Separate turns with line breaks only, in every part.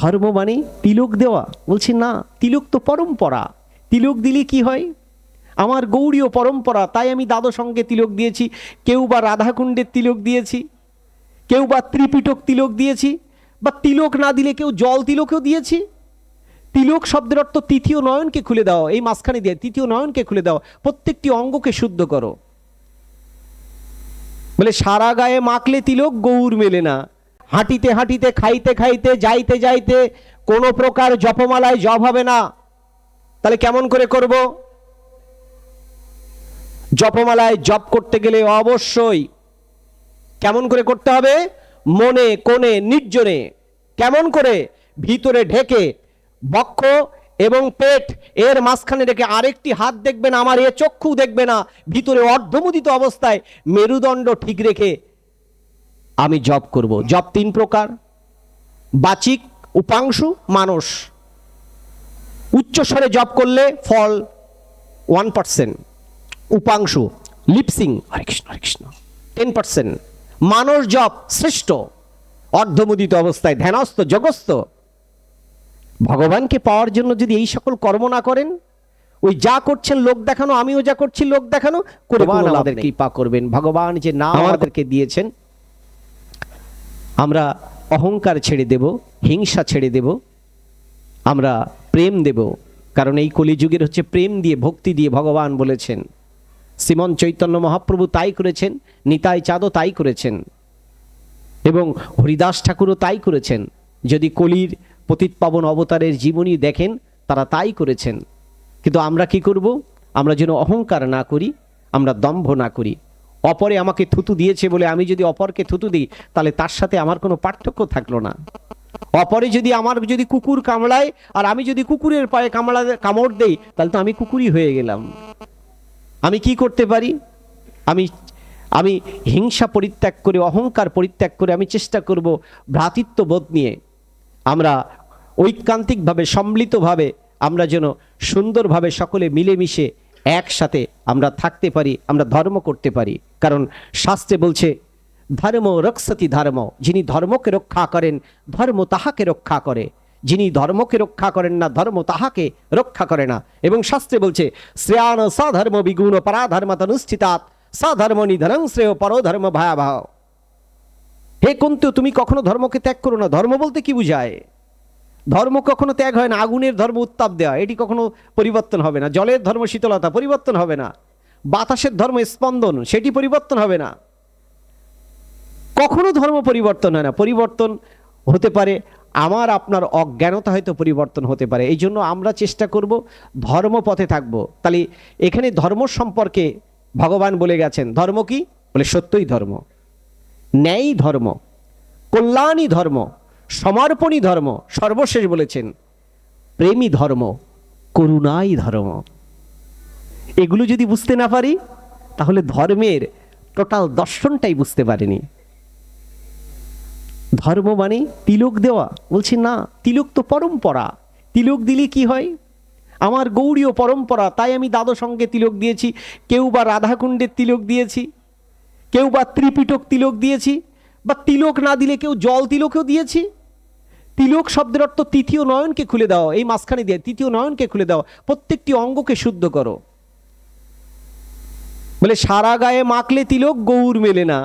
ধর্ম মানে তিলক দেওয়া? বলছি না, তিলক তো পরম্পরা। তিলক দিলে কি হয়? আমার গৌড়ীয় পরম্পরা, তাই আমি দ্বাদশ অঙ্গে তিলক দিয়েছি, কেউ বা রাধাকুণ্ডের তিলক দিয়েছি, কেউ বা ত্রিপিটক তিলক দিয়েছি, বা তিলক না দিলে কেউ জল তিলকও দিয়েছি। তিলক শব্দের অর্থ তৃতীয় নয়নকে খুলে দাও, এই মাঝখানে দিয়ে তৃতীয় নয়নকে খুলে দাও, প্রত্যেকটি অঙ্গকে শুদ্ধ করো। বলে সারা গায়ে মাখলে তিলক গৌর মেলে না। হাঁটিতে হাঁটিতে, খাইতে খাইতে, যাইতে যাইতে কোনো প্রকার জপমালায় জপ হবে না। তাহলে কেমন করে করব? জপমালায় জপ করতে গেলে অবশ্যই কেমন করে করতে হবে? মনে কোণে নির্জনে। কেমন করে? ভিতরে ঢেকে, বক্ষ এবং পেট এর মাঝখানে রেখে, আরেকটি হাত দেখবে না, আমার এ চক্ষু দেখবে না, ভিতরে অর্ধমুদিত অবস্থায় মেরুদণ্ড ঠিক রেখে আমি জপ করব। জপ তিন প্রকার: বাচিক, উপাংশু, মানস। উচ্চস্বরে জপ করলে ফল 1%, উপাংশু লিপসিং হরে কৃষ্ণ হরে কৃষ্ণ 10%, মানস জপ শ্রেষ্ঠ অর্ধমুদিত অবস্থায় ধ্যানস্থ যোগস্থ। ভগবানকে পাওয়ার জন্য যদি এই সকল কর্ম না করেন, ওই যা করছেন লোক দেখানো, আমিও যা করছি লোক দেখানো করে, আমাদের কৃপা করবেন। ভগবান যে নাম আমাদেরকে দিয়েছেন, আমরা অহংকার ছেড়ে দেব, হিংসা ছেড়ে দেব, আমরা প্রেম দেব। কারণ এই কলিযুগের হচ্ছে প্রেম দিয়ে, ভক্তি দিয়ে ভগবান বলেছেন। শ্রীমন চৈতন্য মহাপ্রভু তাই করেছেন, নিতাই চাঁদও তাই করেছেন, এবং হরিদাস ঠাকুরও তাই করেছেন। যদি কলির পতিত পাবন অবতারের জীবনী দেখেন, তারা তাই করেছেন। কিন্তু আমরা কি করব? আমরা যেন অহংকার না করি, আমরা দম্ভ না করি। অপরে আমাকে থুতু দিয়েছে বলে আমি যদি অপরকে থুতু দিই, তাহলে তার সাথে আমার কোনো পার্থক্য থাকলো না। অপরে যদি আমার যদি কুকুর কামড়ায় আর আমি যদি কুকুরের পায়ে কামড় দেই, তাহলে তো আমি কুকুরই হয়ে গেলাম। আমি কি করতে পারি? আমি হিংসা পরিত্যাগ করে, অহংকার পরিত্যাগ করে আমি চেষ্টা করব ভ্রাতৃত্ববোধ নিয়ে আমরা ঐকান্তিকভাবে, সম্মিলিতভাবে আমরা যেন সুন্দরভাবে সকলে মিলেমিশে একসাথে আমরা থাকতে পারি, আমরা ধর্ম করতে পারি। কারণ শাস্ত্রে বলছে ধর্ম রক্ষতি ধর্ম, যিনি ধর্মকে রক্ষা করেন ধর্ম তাহাকে রক্ষা করে, যিনি ধর্মকে রক্ষা করেন না ধর্ম তাহাকে রক্ষা করে না। এবং শাস্ত্রে বলছে শ্রেয়ান সধর্ম বিগুণ পরাধর্মতনুষ্ঠিতাৎ সধর্ম নিধনং শ্রেয় পরধর্ম ভয়াবহ। হে কুন্তু, তুমি কখনো ধর্মকে ত্যাগ করো না। ধর্ম বলতে কি বুঝায়? ধর্ম কখনো ত্যাগ হয় না। আগুনের ধর্ম উত্তাপ দেওয়া, এটি কখনো পরিবর্তন হবে না। জলের ধর্ম শীতলতা, পরিবর্তন হবে না। বাতাসের ধর্ম স্পন্দন, সেটি পরিবর্তন হবে না। কখনো ধর্ম পরিবর্তন হয় না। পরিবর্তন হতে পারে আমার আপনার অজ্ঞানতা, হয়তো পরিবর্তন হতে পারে। এই জন্য আমরা চেষ্টা করব ধর্ম পথে থাকবো। তাহলে এখানে ধর্ম সম্পর্কে ভগবান বলে গেছেন। ধর্ম কি? বলে সত্যই ধর্ম, ন্যায় ধর্ম, কল্যাণী ধর্ম, সমর্পণী ধর্ম, সর্বশেষ বলেছেন প্রেমী ধর্ম, করুণাই ধর্ম। এগুলো যদি বুঝতে না পারি, তাহলে ধর্মের টোটাল দর্শনটাই বুঝতে পারিনি। ধর্ম মানে তিলক দেওয়া? বলছি না, তিলক তো পরম্পরা। তিলক দিলে কি হয়? আমার গৌড়ীয় পরম্পরা, তাই আমি দ্বাদশ অঙ্গে তিলক দিয়েছি, কেউ বা রাধাকুণ্ডের তিলক দিয়েছি, কেউ বা ত্রিপিটক তিলক দিয়েছি, বা তিলক না দিলে কেউ জল তিলকও দিয়েছি। তিলক শব্দের অর্থ তৃতীয় নয়নকে খুলে দাও, এই মাঝখানে দিয়ে তৃতীয় নয়নকে খুলে দাও, প্রত্যেকটি অঙ্গকে শুদ্ধ করো। বলে সারা গায়ে মাখলে তিলক গৌর মেলে না।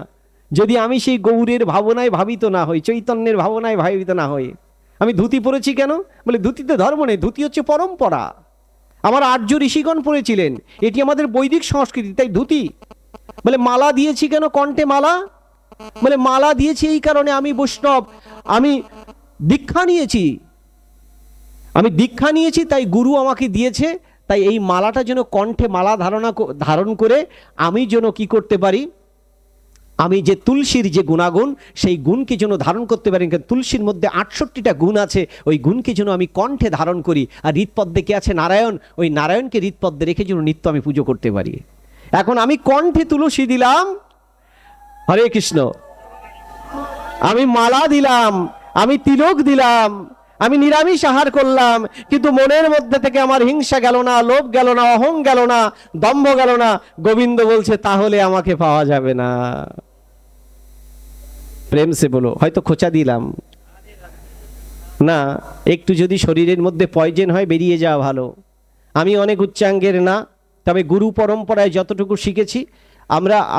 যদি আমি সেই গৌরের ভাবনায় ভাবিত না হই, চৈতন্যের ভাবনায় ভাবিত না হই। আমি ধুতি পরেছি কেন? বলে ধুতিতে ধর্ম নেই, ধুতি হচ্ছে পরম্পরা। আমার আর্য ঋষিগণ পড়েছিলেন, এটি আমাদের বৈদিক সংস্কৃতি, তাই ধুতি। বলে মালা দিয়েছি কেন? কণ্ঠে মালা। বলে মালা দিয়েছি এই কারণে আমি বৈষ্ণব, আমি দীক্ষা নিয়েছি, তাই গুরু আমাকে দিয়েছে, তাই এই মালাটা যেন কণ্ঠে মালা ধারণ করে আমি যেন কি করতে পারি, আমি যে তুলসীর যে গুণাগুণ, সেই গুণকে যেন ধারণ করতে পারি। তুলসীর মধ্যে 68টা গুণ আছে, ওই গুণকে যেন আমি কণ্ঠে ধারণ করি। আর হৃৎপদ্মে কে আছে? নারায়ণ। ওই নারায়ণকে হৃৎপদ্মে রেখে যেন নিত্য আমি পুজো করতে পারি। এখন আমি কণ্ঠে তুলসী দিলাম, হরে কৃষ্ণ, আমি মালা দিলাম, আমি তিলক দিলাম, আমি নিরামিষ আহার করলাম, কিন্তু মনের মধ্যে থেকে আমার হিংসা গেল না, লোভ গেল না, অহং গেল না, দম্ভ গেল না। গোবিন্দ বলছে তাহলে আমাকে পাওয়া যাবে না। প্রেম সে বলো, হয়তো খোঁচা দিলাম, না, একটু যদি শরীরের মধ্যে পয়জন হয় বেরিয়ে যাওয়া ভালো। আমি অনেক উচ্চাঙ্গের না, তবে গুরু পরম্পরায় যতটুকু শিখেছি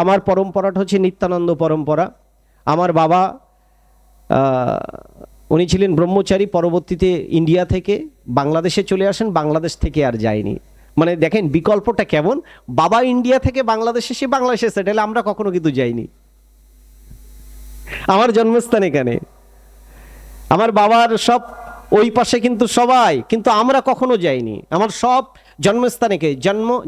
আমার পরম্পরাটা হচ্ছে নিত্যানন্দ পরম্পরা। আমার বাবা উনি ছিলেন ব্রহ্মচারী, পরবর্তীতে ইন্ডিয়া থেকে বাংলাদেশে চলে আসেন, বাংলাদেশ থেকে আর যায়নি। মানে দেখেন বিকল্পটা কেমন, বাবা ইন্ডিয়া থেকে বাংলাদেশে এসে বাংলাদেশে সেটেল, আমরা কখনো কিন্তু যাইনি। আমার জন্মস্থান এখানে, আমার বাবার সব ওই পাশে কিন্তু সবাই, কিন্তু আমরা কখনো যাইনি। আমার সব জন্মস্থানেকে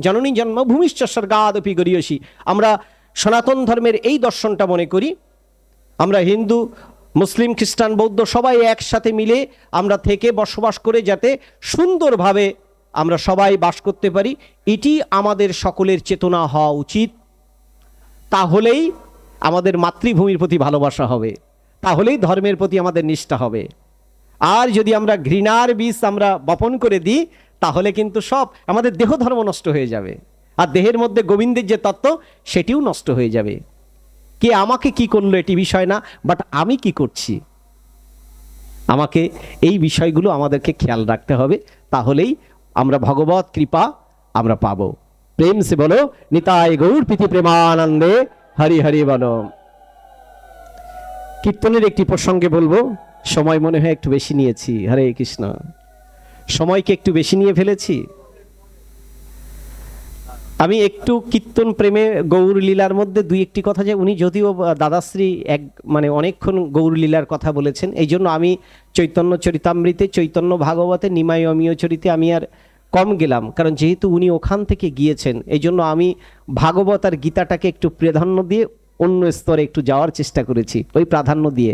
জননী জন্মভূমিশ্চ স্বর্গাদপি গরীয়সী। আমরা সনাতন ধর্মের এই দর্শনটা মনে করি, আমরা হিন্দু মুসলিম খ্রিস্টান বৌদ্ধ সবাই একসাথে মিলে আমরা থেকে বসবাস করে যাতে সুন্দরভাবে আমরা সবাই বাস করতে পারি, এটি আমাদের সকলের চেতনা হওয়া উচিত। তাহলেই আমাদের মাতৃভূমির প্রতি ভালোবাসা হবে, তাহলেই ধর্মের প্রতি আমাদের নিষ্ঠা হবে। আর যদি আমরা ঘৃণার বীজ আমরা বপন করে দিই, তাহলে কিন্তু সব আমাদের দেহ ধর্ম নষ্ট হয়ে যাবে, আর দেহের মধ্যে গোবিন্দের যে তত্ত্ব সেটিও নষ্ট হয়ে যাবে। কে আমাকে কি করলো এটি বিষয় না, বাট আমি কি করছি, আমাকে এই বিষয়গুলো আমাদেরকে খেয়াল রাখতে হবে, তাহলেই আমরা ভগবত কৃপা আমরা পাবো। প্রেম সে বলো নিতাই গৌর প্রীতি প্রেমানন্দে হরি হরি বলো। কীর্তনের একটি প্রসঙ্গে বলবো, সময় মনে হয় একটু বেশি নিয়েছি। হরে কৃষ্ণ, সময়কে একটু বেশি নিয়ে ফেলেছি। আমি একটু কীর্তন প্রেমে গৌর লীলার মধ্যে দুই একটি কথা, যে উনি যদিও দাদাশ্রী মানে অনেকক্ষণ গৌর লীলার কথা বলেছেন, এই জন্য আমি চৈতন্য চরিতামৃতে, চৈতন্য ভাগবতে, নিমাই অমীয় চরিতে আমি আর কম গেলাম, কারণ যেহেতু উনি ওখান থেকে গিয়েছেন, এই জন্য আমি ভাগবত আর গীতাটাকে একটু প্রাধান্য দিয়ে অন্য স্তরে একটু যাওয়ার চেষ্টা করেছি, ওই প্রাধান্য দিয়ে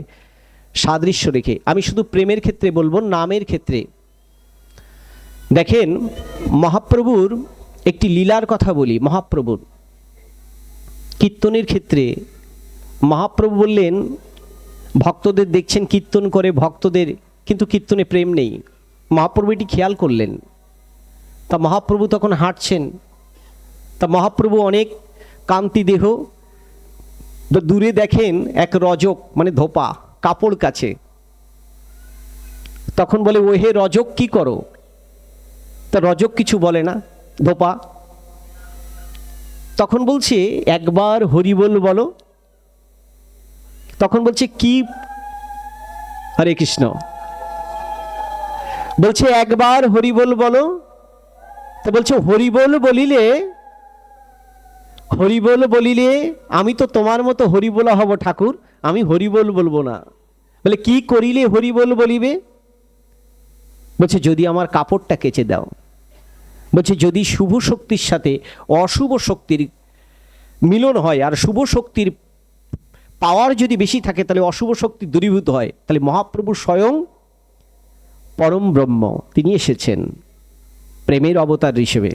সাদৃশ্য রেখে। আমি শুধু প্রেমের ক্ষেত্রে বলবো, নামের ক্ষেত্রে দেখেন মহাপ্রভুর একটি লীলার কথা বলি। মহাপ্রভুর কীর্তনের ক্ষেত্রে মহাপ্রভু বললেন, ভক্তদের দেখছেন কীর্তন করে ভক্তদের, কিন্তু কীর্তনে প্রেম নেই। মহাপ্রভু এটি খেয়াল করলেন। তা মহাপ্রভু তখন হাঁটছেন, তা মহাপ্রভু অনেক কান্তি দেহ, দূরে দেখেন এক রজক মানে ধোপা কাপড় কাছে, তখন বলে ও হে রজক কি করো? তা রজক কিছু বলে না, ধোপা তখন বলছে একবার হরিবোল বলো। তখন বলছে কি? হরে কৃষ্ণ বলছে একবার হরিবোল বলো। তো বলছে হরিবোল বলিলে আমি তো তোমার মতো হরিবোলা হব ঠাকুর, আমি হরিবোল বলবো না। বলে কি করিলে হরিবোল বলিবে? বলছে যদি আমার কাপড়টা কেচে দাও। বলছে যদি শুভ শক্তির সাথে অশুভ শক্তির মিলন হয়, আর শুভ শক্তির পাওয়ার যদি বেশি থাকে, তাহলে অশুভ শক্তি দূরীভূত হয়। তাহলে মহাপ্রভু স্বয়ং পরম ব্রহ্ম, তিনি এসেছেন প্রেমের অবতার হিসেবে।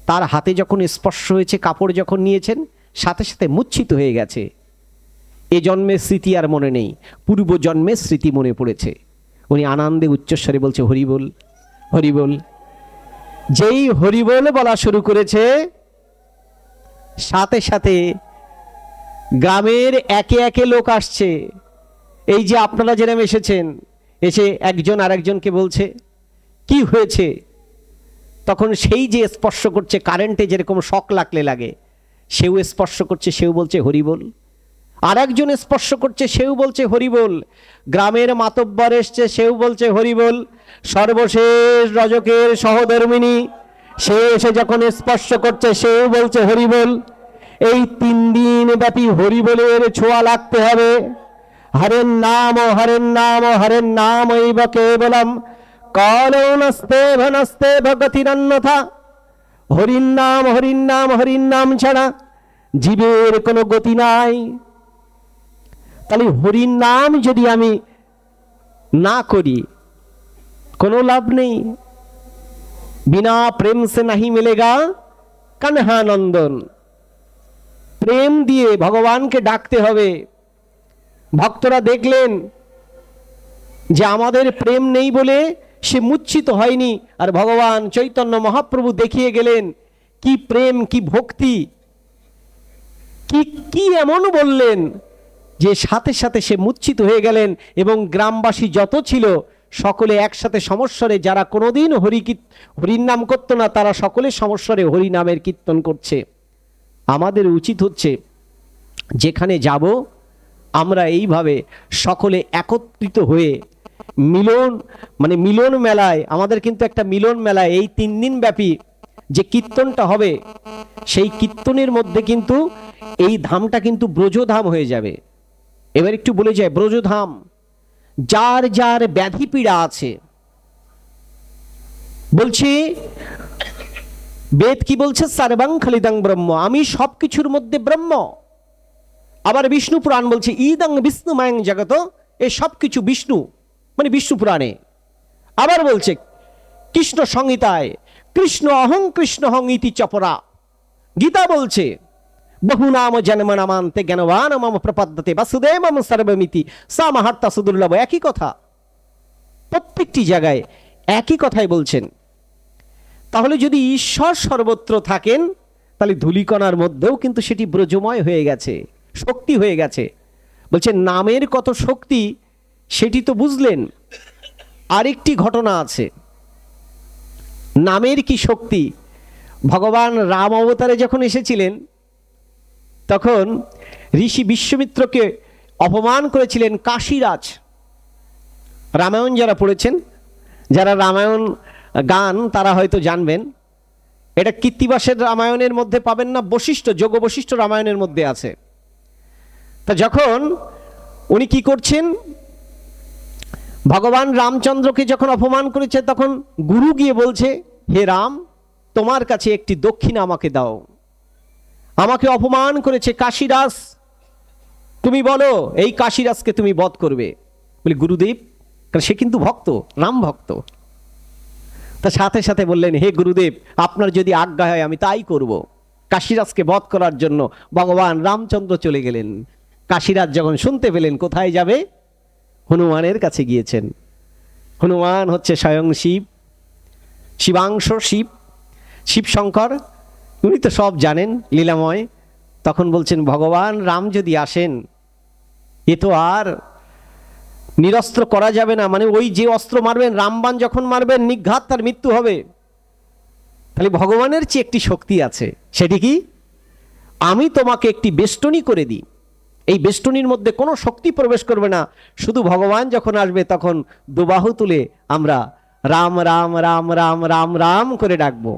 তার হাতে যখন স্পর্শ হয়েছে, কাপড় যখন নিয়েছেন, সাথে সাথে মূর্ছিত হয়ে গেছে। এ জন্মের স্মৃতি আর মনে নেই, পূর্ব জন্মের স্মৃতি মনে পড়েছে। উনি আনন্দে উচ্চস্বরে বলছে হরিবোল হরিবোল। যেই হরিবোল বলা শুরু করেছে, সাথে সাথে গ্রামের একে একে লোক আসছে। এই যে আপনারা যেরকম এসেছেন, এসে একজন আরেকজনকে বলছে কি হয়েছে। তখন সেই যে স্পর্শ করছে, কারেন্টে যেরকম শক লাগলে লাগে, সেও স্পর্শ করছে, সেও বলছে হরিবোল। আর একজন স্পর্শ করছে, সেও বলছে হরিবোল। গ্রামের মাতব্বর এসছে, সেও বলছে হরিবোল। সর্বশেষ রজকের সহধর্মিনী সে এসে যখন স্পর্শ করছে, সেও বলছে হরিবোল। এই 3 দিন ব্যাপী হরিবোলের ছোঁয়া লাগতে হবে। হরের নাম হরের নাম হরের নাম এইব কেবলম কালো নস্তে ভনস্তে ভগতিরন্যথা। হরির নাম হরির নাম হরির নাম ছাড়া জীবের কোনো গতি নাই। তাহলে হরির নাম যদি আমি না করি, কোনো লাভ নেই। বিনা প্রেম সে নাহি মিলেগা কানহা নন্দন। প্রেম দিয়ে ভগবানকে ডাকতে হবে। ভক্তরা দেখলেন যে আমাদের প্রেম নেই বলে সে মূর্ছিত হয়নি, আর ভগবান চৈতন্য মহাপ্রভু দেখিয়ে গেলেন কি প্রেম, কি ভক্তি, কি এমন বললেন যে সাথে সাথে সে মূর্ছিত হয়ে গেলেন। এবং গ্রামবাসী যত ছিল সকলে একসাথে সমস্বরে, যারা কোনোদিন হরির নাম করতো না তারা সকলে সমস্বরে হরি নামের কীর্তন করছে। আমাদের উচিত হচ্ছে যেখানে যাব আমরা এইভাবে সকলে একত্রিত হয়ে মিলন মেলায়, আমাদের কিন্তু একটা মিলন মেলায় এই 3 দিন ব্যাপী যে কীর্তনটা হবে, সেই কীর্তনের মধ্যে কিন্তু এই ধামটা কিন্তু ব্রজধাম হয়ে যাবে। এবার একটু বলে যায়, ব্রজধাম যার যার ব্যাধি পীড়া আছে, বলছি বেদ কি বলছে, সর্বং খলিদং ব্রহ্ম, আমি সবকিছুর মধ্যে ব্রহ্ম। আবার বিষ্ণু পুরাণ বলছে ইদং বিষ্ণুময়ং জগত, এ সবকিছু বিষ্ণু, মানে বিষ্ণু পুরাণে। আবার বলছে কৃষ্ণ সংহিতায়, কৃষ্ণ অহং ইতি চপরা। গীতা বলছে বহু নাম জন্ম নামান্তে জ্ঞানবান মম প্রপদ্যতে বাসুদেব মম সর্বমিতি সা মাহাত্মা সুদুর্লভ। একই কথা, প্রত্যেকটি জায়গায় একই কথাই বলছেন। তাহলে যদি ঈশ্বর সর্বত্র থাকেন, তাহলে ধূলিকণার মধ্যেও কিন্তু সেটি ব্রজময় হয়ে গেছে, শক্তি হয়ে গেছে। বলছে নামের কত শক্তি সেটি তো বুঝলেন, আরেকটি ঘটনা আছে। নামের কি শক্তি, ভগবান রাম অবতারে যখন এসেছিলেন তখন ঋষি বিশ্বমিত্রকে অপমান করেছিলেন কাশীরাজ। রামায়ণ যারা পড়েছেন, যারা রামায়ণ গান তারা হয়তো জানবেন, এটা কৃত্তিবাসের রামায়ণের মধ্যে পাবেন না, বশিষ্ঠ যোগ বশিষ্ঠ রামায়ণের মধ্যে আছে। তা যখন উনি কি করছেন, ভগবান রামচন্দ্রকে যখন অপমান করেছে তখন গুরু গিয়ে বলছে, হে রাম, তোমার কাছে একটি দক্ষিণা আমাকে দাও, আমাকে অপমান করেছে কাশীরাজ, তুমি বলো এই কাশীরাজকে তুমি বধ করবে। বলি গুরুদেব, কারণ সে কিন্তু ভক্ত, রাম ভক্ত। তা সাথে সাথে বললেন, হে গুরুদেব, আপনার যদি আজ্ঞা হয় আমি তাই করব। কাশীরাজকে বধ করার জন্য ভগবান রামচন্দ্র চলে গেলেন। কাশীরাজ যখন শুনতে পেলেন কোথায় যাবে, হনুমানের কাছে গিয়েছেন। হনুমান হচ্ছে স্বয়ং শিব, শিবাংশ শিব, শিবশঙ্কর, উনি তো সব জানেন, লীলাময়। তখন বলছেন ভগবান রাম যদি আসেন, এ তো আর নিরস্ত্র করা যাবে না, মানে ওই যে অস্ত্র মারবেন, রামবাণ যখন মারবেন নিঘাত তার মৃত্যু হবে। তাহলে ভগবানের চেয়ে একটি শক্তি আছে, সেটি কি, আমি তোমাকে একটি বেষ্টনী করে দিই, এই বেষ্টনীর মধ্যে কোনো শক্তি প্রবেশ করবে না, শুধু ভগবান যখন আসবে তখন দুবাহু তুলে আমরা রাম রাম রাম রাম রাম রাম করে ডাকবো।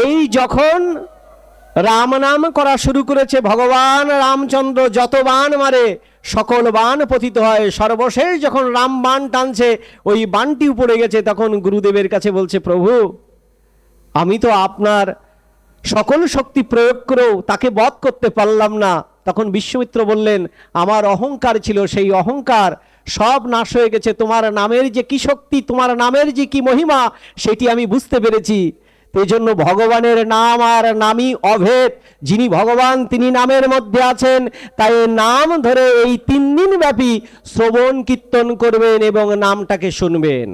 এই যখন রাম নাম করা শুরু করেছে, ভগবান রামচন্দ্র যত বাণ মারে সকল বাণ পতিত হয়। সর্বশেষ যখন রাম বাণ টানছে, ওই বাণটি উপরে গেছে, তখন গুরুদেবের কাছে বলছে, প্রভু আমি তো আপনার সকল শক্তি প্রয়োগ করেও তাকে বধ করতে পারলাম না। তখন বিশ্বমিত্র বললেন, আমার অহংকার ছিল, সেই অহংকার সব নাশ হয়ে গেছে, তোমার নামের যে কি শক্তি, তোমার নামের যে কি মহিমা সেটি আমি বুঝতে পেরেছি। এই জন্য ভগবানের নাম আর নামই অভেদ, যিনি ভগবান তিনি নামের মধ্যে আছেন। তাই নাম ধরে এই 3 দিন ব্যাপী শ্রবণ কীর্তন করবেন এবং নামটাকে শুনবেন।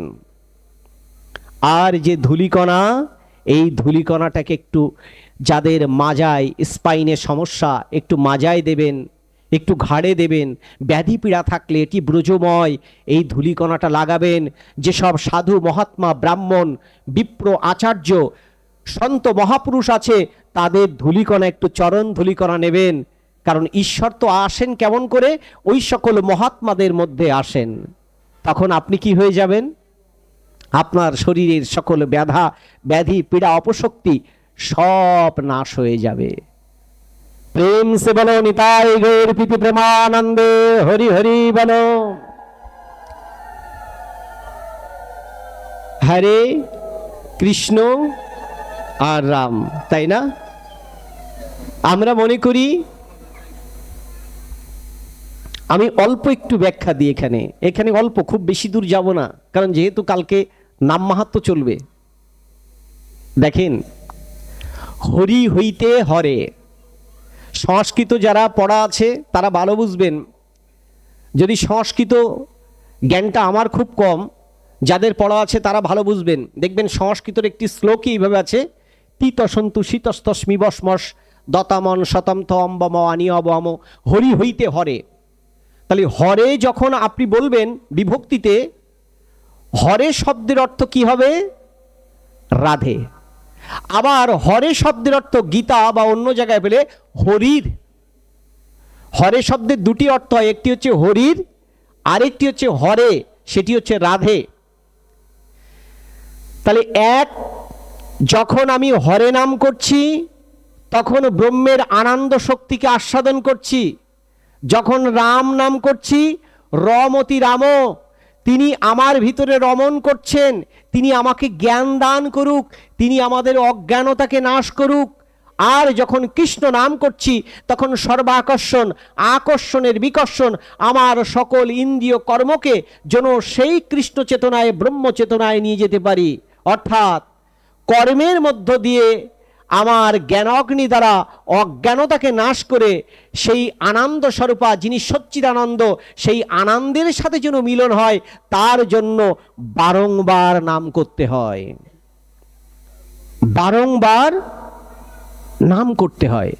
আর যে ধূলিকণা, এই ধূলিকণাটাকে একটু, যাদের মাজায় স্পাইনের সমস্যা, একটু মাজায় দেবেন, একটু ঘাড়ে দেবেন। ব্যাধি পীড়া থাকলে এটি ব্রজময়, এই ধূলিকণাটা লাগাবেন। যেসব সাধু মহাত্মা ব্রাহ্মণ বিপ্র আচার্য সন্ত মহাপুরুষ আছে, তাদের ধূলিকণা একটু চরণ ধূলিকণা নেবেন। কারণ ঈশ্বর তো আসেন কেমন করে, ওই সকল মহাত্মাদের মধ্যে আসেন। তখন আপনি কি হয়ে যাবেন, আপনার শরীরের সকল ব্যাধি পীড়া অপশক্তি সব নাশ হয়ে যাবে। প্রেম সে বলো নিতাই গৌর প্রীতি প্রেমানন্দে হরি হরি বলো। হরে কৃষ্ণ আর রাম, তাই না? আমরা মনে করি, আমি অল্প একটু ব্যাখ্যা দিই এখানে অল্প, খুব বেশি দূর যাব না, কারণ যেহেতু কালকে নাম মাহাত্ম্য চলবে। দেখেন, হরি হইতে হরে, সংস্কৃত যারা পড়া আছে তারা ভালো বুঝবেন। যদি সংস্কৃত জ্ঞানটা আমার খুব কম, যাদের পড়া আছে তারা ভালো বুঝবেন। দেখবেন সংস্কৃতের একটি শ্লোকই এইভাবে আছে, তিতসন্তু শীতস্তস্মি বসমস দতামন শতম অম্বম আনিয়বম হরি হইতে হরে। তাহলে হরে যখন আপনি বলবেন বিভক্তিতে, হরে শব্দের অর্থ কি হবে? রাধে। আবার হরে শব্দের অর্থ গীতা বা অন্য জায়গায় পেলে হরির। হরে শব্দের দুটি অর্থ হয়, একটি হচ্ছে হরির, আরেকটি হচ্ছে হরে, সেটি হচ্ছে রাধে। তাহলে যখন আমি হরে নাম করছি তখন ব্রহ্মের আনন্দ শক্তিকে আস্বাদন করছি। যখন রাম নাম করছি, রমতি রাম, তিনি আমার ভিতরে রমণ করছেন, তিনি আমাকে জ্ঞান দান করুক, তিনি আমাদের অজ্ঞানতাকে নাশ করুক। আর যখন কৃষ্ণ নাম করছি তখন সর্বাকর্ষণ, আকর্ষণের বিকর্ষণ আমার সকল ইন্দ্রিয় কর্মকে যেন সেই কৃষ্ণ চেতনায়, ব্রহ্ম চেতনায় নিয়ে যেতে পারি। অর্থাৎ কর্মের মধ্য দিয়ে আমার জ্ঞানাগ্নি দ্বারা অজ্ঞানতাকে নাশ করে সেই আনন্দ স্বরূপা যিনি সচ্চিদানন্দ, সেই আনন্দের সাথে যেন মিলন হয়, তার জন্য বারংবার নাম করতে হয়, বারংবার নাম করতে হয়।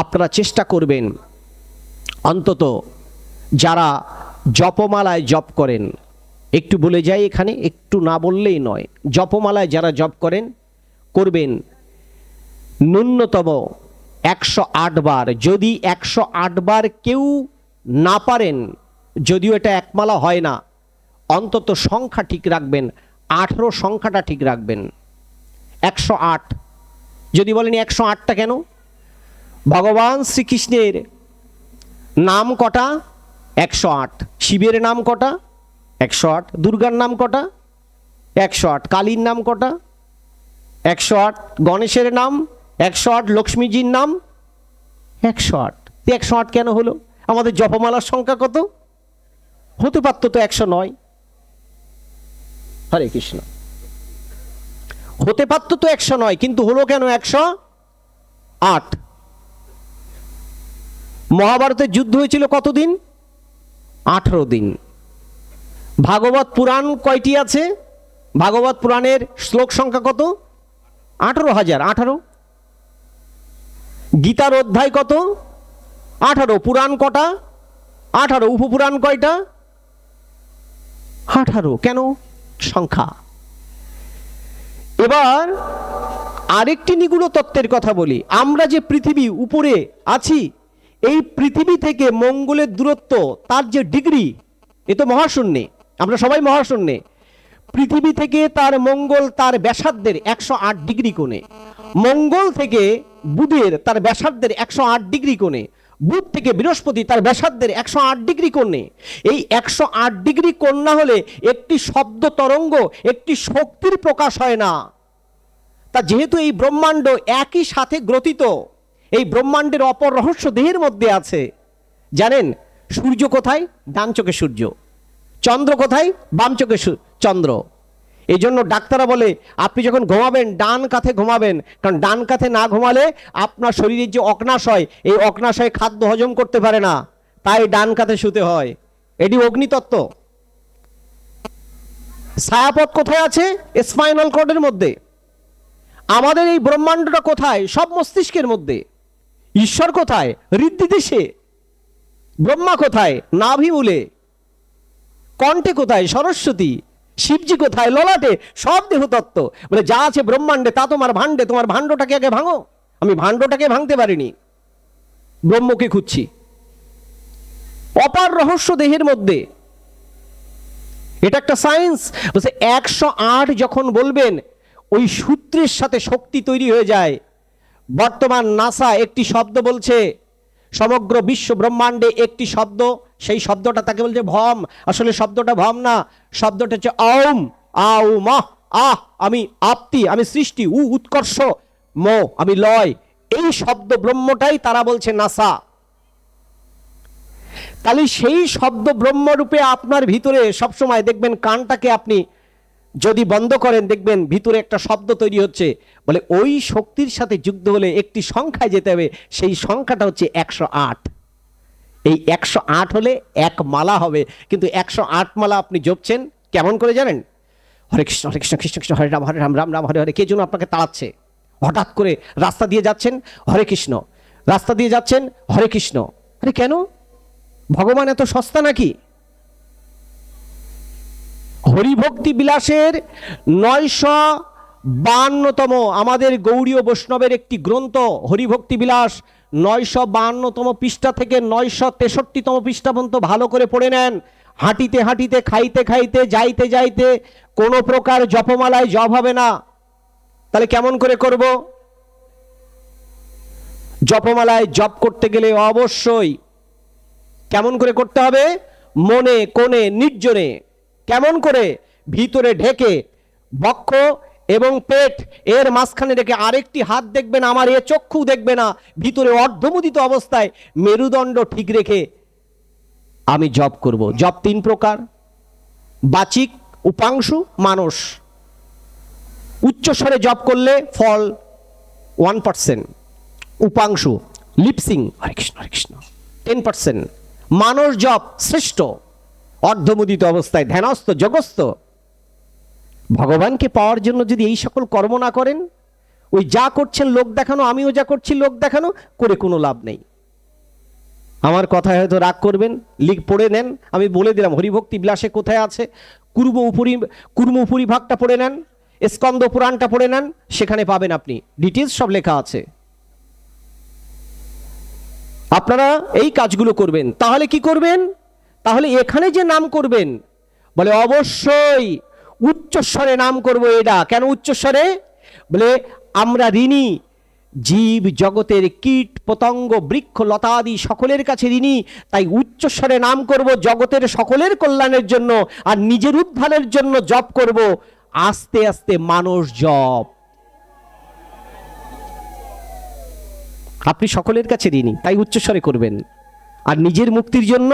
আপনারা চেষ্টা করবেন অন্তত যারা জপমালায় জপ করেন, একটু বলে যাই এখানে, একটু না বললেই নয়, জপমালায় যারা জপ করবেন ন্যূনতম 108 বার। যদি 108 বার কেউ না পারেন, যদিও এটা একমালা হয় না, অন্তত সংখ্যা ঠিক রাখবেন, 18 সংখ্যাটা ঠিক রাখবেন। 108। যদি বলেন 108টা কেন? ভগবান শ্রীকৃষ্ণের নাম কটা? 108। শিবের নাম কটা? 108। দুর্গার নাম কটা? 108। কালীর নাম কটা? 108। গণেশের নাম 108। লক্ষ্মীজির নাম 108। 108 কেন হলো? আমাদের জপমালার সংখ্যা কত? হতে পারত তো 109। হরে কৃষ্ণ। হতে পারত তো 109, কিন্তু হলো কেন 108? মহাভারতের যুদ্ধ হয়েছিল কতদিন? 18 দিন। ভাগবত পুরাণ কয়টি আছে? ভাগবত পুরাণের শ্লোক সংখ্যা কত? 18,000। 18। গীতার অধ্যায় কত? 18। পুরাণ কটা? 18। উপপুরাণ কয়টা? 18। কেন? সংখ্যা। এবার আরেকটি নিগূঢ় তত্ত্বের কথা বলি। আমরা যে পৃথিবী উপরে আছি, এই পৃথিবী থেকে মঙ্গলের দূরত্ব, তার যে ডিগ্রি, এ তো মহাশূন্যে, আমরা সবাই মহাশূন্যে। পৃথিবী থেকে তার মঙ্গল তার ব্যাসার্ধের 108 ডিগ্রি কোণে, মঙ্গল থেকে বুধের তার ব্যাসার্ধের 108 ডিগ্রি কোণে, বুধ থেকে বৃহস্পতি তার ব্যাসার্ধের 108 ডিগ্রি কোণে। এই 108 ডিগ্রি কোণ না হলে একটি শব্দ তরঙ্গ, একটি শক্তির প্রকাশ হয় না। তা যেহেতু এই ব্রহ্মাণ্ড একই সাথে গ্রথিত, এই ব্রহ্মাণ্ডের অপর রহস্য দেহের মধ্যে আছে। জানেন সূর্য কোথায়? ডান চোখে সূর্য। চন্দ্র কোথায়? বাম চোখে চন্দ্র। এই জন্য ডাক্তাররা বলে আপনি যখন ঘুমাবেন ডান কাঁধে ঘুমাবেন, কারণ ডান কাঁধে না ঘুমালে আপনার শরীরের যে অগ্নাশয়, এই অগ্নাশয় খাদ্য হজম করতে পারে না, তাই ডান কাঁধে শুতে হয়। এটি অগ্নিতত্ত্ব। ছায়াপথ কোথায় আছে? স্পাইনাল কর্ডের মধ্যে। আমাদের এই ব্রহ্মাণ্ডটা কোথায়? সব মস্তিষ্কের মধ্যে। ঈশ্বর কোথায়? হৃদ্যদেশে। ব্রহ্মা কোথায়? নাভিমূলে। কণ্ঠে কোথায়? সরস্বতী। শিবজি কোথায়? ললাটে। সব দেহতত্ত্ব। বলে যা আছে ব্রহ্মাণ্ডে তা তোমার ভাণ্ডে, তোমার ভাণ্ডটাকে আগে ভাঙো। আমি ভাণ্ডটাকে ভাঙতে পারিনি, ব্রহ্মকে খুঁজছি। অপার রহস্য দেহের মধ্যে, এটা একটা সায়েন্স। বলছে 108 যখন বলবেন, ওই সূত্রের সাথে শক্তি তৈরি হয়ে যায়। বর্তমান নাসা একটি শব্দ বলছে, সমগ্র বিশ্ব ব্রহ্মাণ্ডে একটি শব্দ, সেই শব্দটা তাকে বলছে ভম। আসলে শব্দটা ভম না, শব্দটা হচ্ছে আউম। আউ মহ, আহ আমি আপতি, আমি সৃষ্টি, উৎকর্ষ, ম আমি লয়। এই শব্দ ব্রহ্মটাই তারা বলছে নাসা। তাহলে সেই শব্দ ব্রহ্মরূপে আপনার ভিতরে সবসময় দেখবেন, কানটাকে আপনি যদি বন্ধ করেন দেখবেন ভিতরে একটা শব্দ তৈরি হচ্ছে। বলে ওই শক্তির সাথে যুক্ত হলে একটি সংখ্যায় যেতে হবে, সেই সংখ্যাটা হচ্ছে 108। এই 108 হলে এক মালা হবে। কিন্তু 108 মালা আপনি জপছেন কেমন করে জানেন? হরে কৃষ্ণ হরে কৃষ্ণ কৃষ্ণ কৃষ্ণ হরে রাম রাম রাম হরে হরে। কে যেন আপনাকে তাড়াচ্ছে। হঠাৎ করে রাস্তা দিয়ে যাচ্ছেন, হরে কৃষ্ণ, রাস্তা দিয়ে যাচ্ছেন, হরে কৃষ্ণ। আরে কেন? ভগবান এত সস্তা নাকি? হরিভক্তি বিলাসের 952তম আমাদের গৌড়ীয় বৈষ্ণবের একটি গ্রন্থ হরিভক্তি বিলাস, 952তম পৃষ্ঠা থেকে 963তম পৃষ্ঠা পর্যন্ত ভালো করে পড়ে নেন। হাঁটিতে হাঁটিতে, খাইতে খাইতে, যাইতে যাইতে কোনো প্রকার জপমালায় জপ হবে না। তাহলে কেমন করে করব? জপমালায় জপ করতে গেলে অবশ্যই কেমন করে করতে হবে? মনে কোণে নির্জনে। কেমন করে? ভিতরে ঢেকে, বক্ষ এবং পেট এর মাঝখানে রেখে, আরেকটি হাত দেখবে না, আমার এ চক্ষু দেখবে না, ভিতরে অর্ধমুদিত অবস্থায় মেরুদণ্ড ঠিক রেখে আমি জপ করব। জপ 3 প্রকার: বাচিক, উপাংশু, মানস। উচ্চস্বরে জপ করলে ফল 1%, উপাংশু লিপসিং হরে কৃষ্ণ হরে কৃষ্ণ 10%, মানস জপ শ্রেষ্ঠ অর্ধমুদিত অবস্থায় ধ্যানস্থ যোগস্থ। ভগবানকে পাওয়ার জন্য যদি এই সকল কর্ম না করেন, ওই যা করছেন লোক দেখানো, আমিও যা করছি লোক দেখানো করে কোনো লাভ নেই। আমার কথায় হয়তো রাগ করবেন, পড়ে নেন, আমি বলে দিলাম হরিভক্তি বিলাসে কোথায় আছে। কুর্ম উপরি ভাগটা পড়ে নেন, স্কন্দ পুরাণটা পড়ে নেন, সেখানে পাবেন আপনি ডিটেলস সব লেখা আছে। আপনারা এই কাজগুলো করবেন। তাহলে কি করবেন? তাহলে এখানে যে নাম করবেন, বলে অবশ্যই উচ্চস্বরে নাম করব। এটা কেন উচ্চস্বরে? বলে আমরা ঋণী, জীব জগতের কীট পতঙ্গ বৃক্ষ লতাদি সকলের কাছে ঋণী, তাই উচ্চস্বরে নাম করব জগতের সকলের কল্যাণের জন্য, আর নিজের উদ্ধারের জন্য জপ করব আস্তে আস্তে মানস জপ। আপনি সকলের কাছে ঋণী, তাই উচ্চস্বরে করবেন। আর নিজের মুক্তির জন্য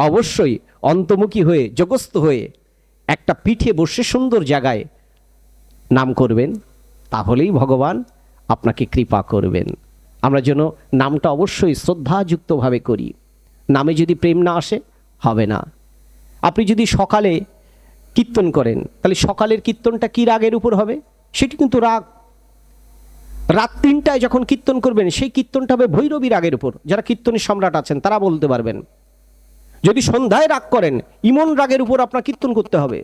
অবশ্যই অন্তর্মুখী হয়ে, যোগস্থ হয়ে একটা পিঠে বসে সুন্দর জায়গায় নাম করবেন, তাহলেই ভগবান আপনাকে কৃপা করবেন। আমরা যেন নামটা অবশ্যই শ্রদ্ধাযুক্তভাবে করি। নামে যদি প্রেম না আসে, হবে না। আপনি যদি সকালে কীর্তন করেন, তাহলে সকালের কীর্তনটা কি রাগের উপর হবে? সেটি কিন্তু রাগ। রাত 3টায় যখন কীর্তন করবেন, সেই কীর্তনটা হবে ভৈরবী রাগের উপর। যারা কীর্তনের সম্রাট আছেন তারা বলতে পারবেন। যদি সন্ধ্যায় রাগ করেন, ইমন রাগের উপর আপনার কীর্তন করতে হবে।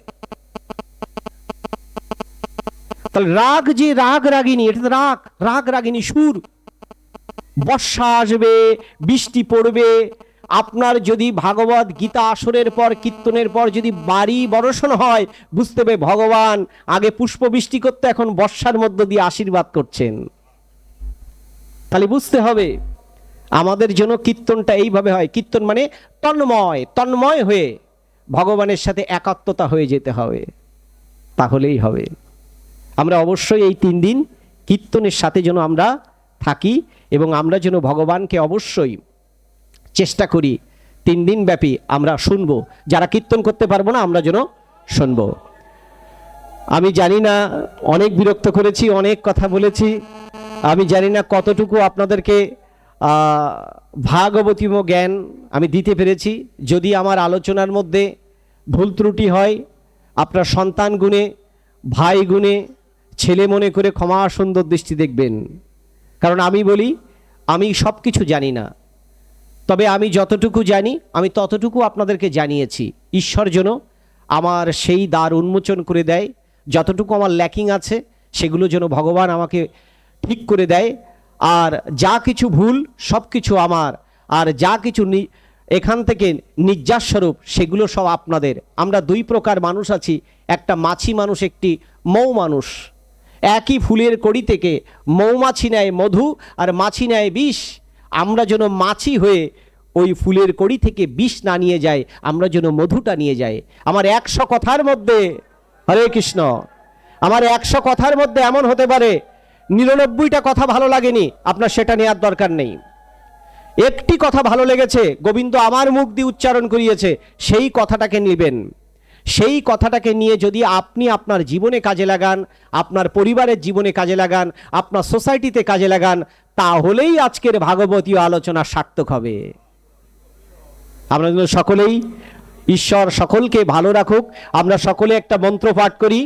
তাহলে রাগ যে রাগ রাগিনী, এটা রাগ, রাগ রাগিনী সুর। বর্ষা আসবে, বৃষ্টি পড়বে, আপনার যদি ভাগবত গীতা আসরের পর কীর্তনের পর যদি বাড়ি বর্ষণ হয়, বুঝতে হবে ভগবান আগে পুষ্প বৃষ্টি করতে, এখন বর্ষার মধ্য দিয়ে আশীর্বাদ করছেন। তাহলে বুঝতে হবে আমাদের জন্য কীর্তনটা এইভাবে হয়। কীর্তন মানে তন্ময়, তন্ময় হয়ে ভগবানের সাথে একাত্মতা হয়ে যেতে হবে, তাহলেই হবে। আমরা অবশ্যই এই 3 দিন কীর্তনের সাথে যেন আমরা থাকি, এবং আমরা যেন ভগবানকে অবশ্যই চেষ্টা করি 3 দিন ব্যাপী আমরা শুনবো। যারা কীর্তন করতে পারবো না, আমরা যেন শুনবো। আমি জানি না, অনেক বিরক্ত করেছি, অনেক কথা বলেছি। আমি জানি না কতটুকু আপনাদেরকে ভাগবতীয় জ্ঞান আমি দিতে পেরেছি। যদি আমার আলোচনার মধ্যে ভুল ত্রুটি হয়, আপনার সন্তান গুণে, ভাই গুণে, ছেলে মনে করে ক্ষমা সুন্দর দৃষ্টি দেখবেন। কারণ আমি বলি, আমি সব কিছু জানি না, তবে আমি যতটুকু জানি আমি ততটুকু আপনাদেরকে জানিয়েছি। ঈশ্বর যেন আমার সেই দ্বার উন্মোচন করে দেয়, যতটুকু আমার ল্যাকিং আছে সেগুলো যেন ভগবান আমাকে ঠিক করে দেয়। আর যা কিছু ভুল সব কিছু আমার, আর যা কিছু এখান থেকে নির্যাস স্বরূপ সেগুলো সব আপনাদের। আমরা 2 প্রকার মানুষ আছি, একটা মাছি মানুষ, একটি মৌ মানুষ। একই ফুলের কড়ি থেকে মৌমাছি নেয় মধু আর মাছি নেয় বিষ। আমরা যেন মাছি হয়ে ওই ফুলের কড়ি থেকে বিষ না নিয়ে যাই, আমরা যেন মধুটা নিয়ে যাই। আমার 100 কথার মধ্যে, হরে কৃষ্ণ, আমার 100 কথার মধ্যে এমন হতে পারে 99টা কথা ভালো লাগেনি, আপনার সেটা নেওয়ার দরকার নেই। একটি কথা ভালো লেগেছে, গোবিন্দ আমার মুখ দিয়ে উচ্চারণ করিয়েছে, সেই কথাটাকে নেবেন। সেই কথাটাকে নিয়ে যদি আপনি আপনার জীবনে কাজে লাগান, আপনার পরিবারের জীবনে কাজে লাগান, আপনার সোসাইটিতে কাজে লাগান, তাহলেই আজকের ভাগবতীয় আলোচনা সার্থক হবে। আমরা সকলেই, ঈশ্বর সকলকে ভালো রাখুক। আমরা সকলে একটা মন্ত্র পাঠ করি।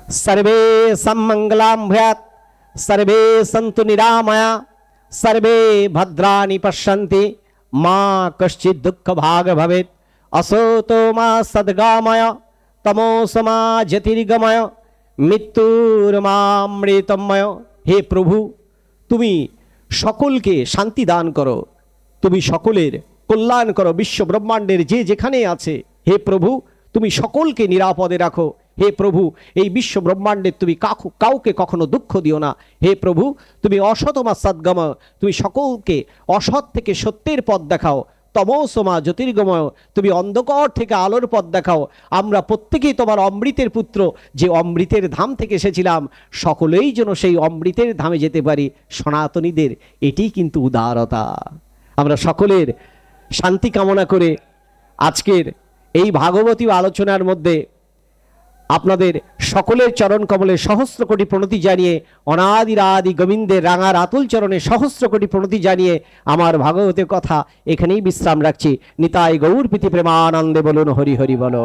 सर्वे सम्मंगलां भूयात्, सर्वे सन्तु निरामया, सर्वे भद्राणि पश्यन्ति, मा कश्चित् दुःख भाग भवेत्, असतो मा सद्गामय, তমসমা জ্যোতির্গময় মৃত্যুর্মামৃতময়। হে প্রভু, তুমি সকলকে শান্তি দান করো, তুমি সকলের কল্যাণ করো, বিশ্ব ব্রহ্মাণ্ডের যে যেখানে আছে হে প্রভু তুমি সকলকে নিরাপদে রাখো। হে প্রভু, এই বিশ্ব ব্রহ্মাণ্ডের তুমি কাউকে কখনো দুঃখ দিও না। হে প্রভু, তুমি অসতমা সদ্গময়, তুমি সকলকে অসৎ থেকে সত্যের পথ দেখাও। তমসমা জ্যোতির্গময়, তুমি অন্ধকার থেকে আলোর পথ দেখাও। আমরা প্রত্যেকেই তোমার অমৃতের পুত্র, যে অমৃতের ধাম থেকে এসেছিলাম, সকলেই যেন সেই অমৃতের ধামে যেতে পারি। সনাতনীদের এটি কিন্তু উদারতা। আমরা সকলের শান্তি কামনা করে আজকের এই ভাগবতী আলোচনার মধ্যে আপনাদের সকলের চরণ কমলে সহস্র কোটি প্রণতি জানিয়ে, অনাদিরাদি গোবিন্দের রাঙার আতুল চরণে সহস্র কোটি প্রণতি জানিয়ে আমার ভাগবতের কথা এখানেই বিশ্রাম রাখছি। নিতাই গৌর প্রীতি প্রেমানন্দে বলুন হরি হরি বল।